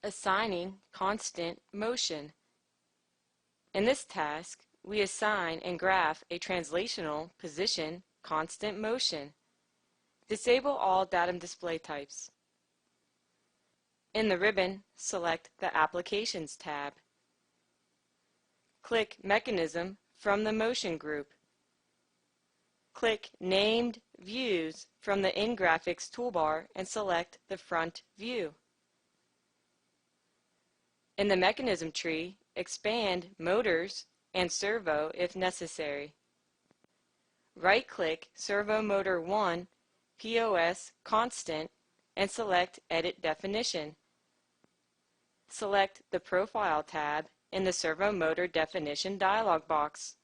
Assigning constant motion. In this task, we assign and graph a translational position constant motion. Disable all datum display types. In the ribbon, select the Applications tab. Click Mechanism from the Motion group. Click Named Views from the In-Graphics toolbar and select the front view. In the mechanism tree, expand Motors and Servo if necessary. Right-click Servo Motor 1 POS Constant and select Edit Definition. Select the Profile tab in the Servo Motor Definition dialog box.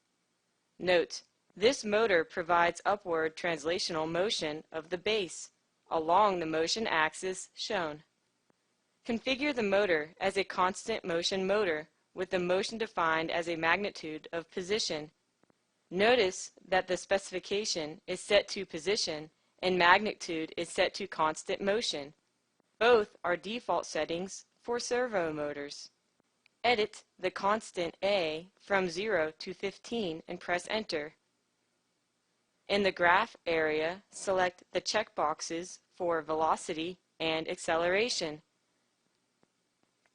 Note: this motor provides upward translational motion of the base along the motion axis shown. Configure the motor as a constant motion motor with the motion defined as a magnitude of position. Notice that the specification is set to position and magnitude is set to constant motion. Both are default settings for servo motors. Edit the constant A from 0 to 15 and press Enter. In the graph area, select the checkboxes for velocity and acceleration.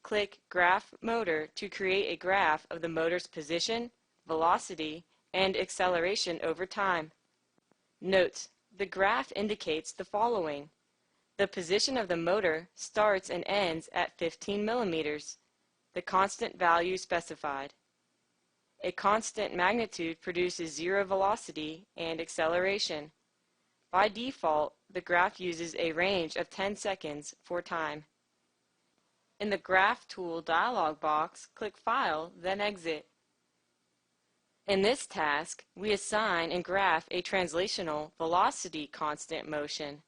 Click Graph Motor to create a graph of the motor's position, velocity, and acceleration over time. Note: the graph indicates the following. The position of the motor starts and ends at 15 millimeters, the constant value specified. A constant magnitude produces zero velocity and acceleration. By default, the graph uses a range of 10 seconds for time. In the Graph Tool dialog box, click File, then Exit. In this task, we assign and graph a translational velocity constant motion.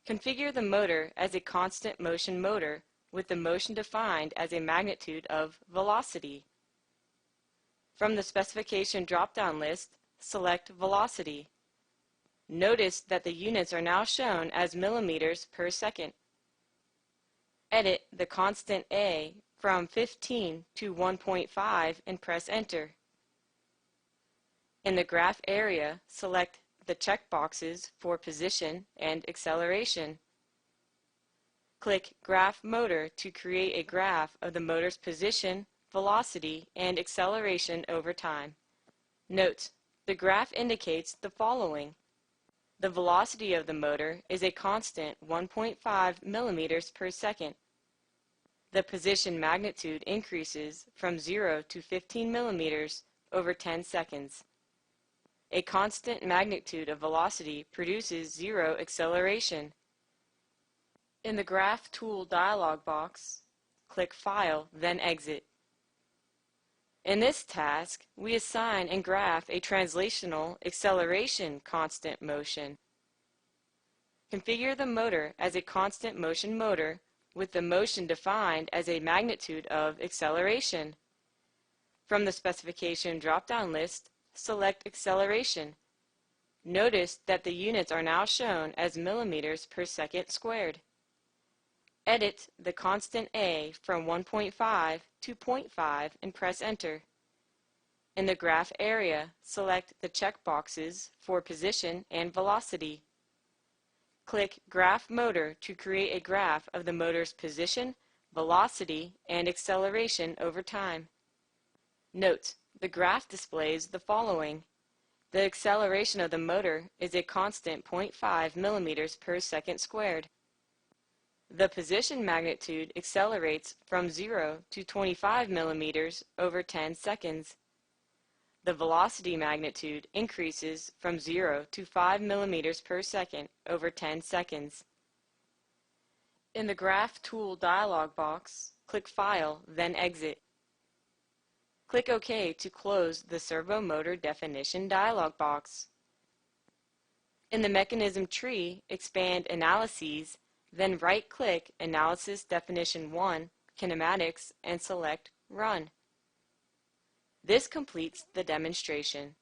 Configure the motor as a constant motion motor with the motion defined as a magnitude of velocity. From the specification drop-down list, select Velocity. Notice that the units are now shown as millimeters per second. Edit the constant A from 15 to 1.5 and press Enter. In the graph area, select the checkboxes for position and acceleration. Click Graph Motor to create a graph of the motor's position, velocity, and acceleration over time. Note: the graph indicates the following. The velocity of the motor is a constant 1.5 millimeters per second. The position magnitude increases from 0 to 15 millimeters over 10 seconds. A constant magnitude of velocity produces zero acceleration. In the Graph Tool dialog box, click File, then Exit. In this task, we assign and graph a translational acceleration constant motion. Configure the motor as a constant motion motor with the motion defined as a magnitude of acceleration. From the specification drop-down list, select Acceleration. Notice that the units are now shown as millimeters per second squared. Edit the constant A from 1.5 to 0.5 and press Enter. In the graph area, select the checkboxes for position and velocity. Click Graph Motor to create a graph of the motor's position, velocity, and acceleration over time. Note: the graph displays the following. The acceleration of the motor is a constant 0.5 millimeters per second squared. The position magnitude accelerates from 0 to 25 millimeters over 10 seconds. The velocity magnitude increases from 0 to 5 millimeters per second over 10 seconds. In the Graph Tool dialog box, click File, then Exit. Click OK to close the Servo Motor Definition dialog box. In the mechanism tree, expand Analyses, then right-click Analysis Definition 1, Kinematics, and select Run. This completes the demonstration.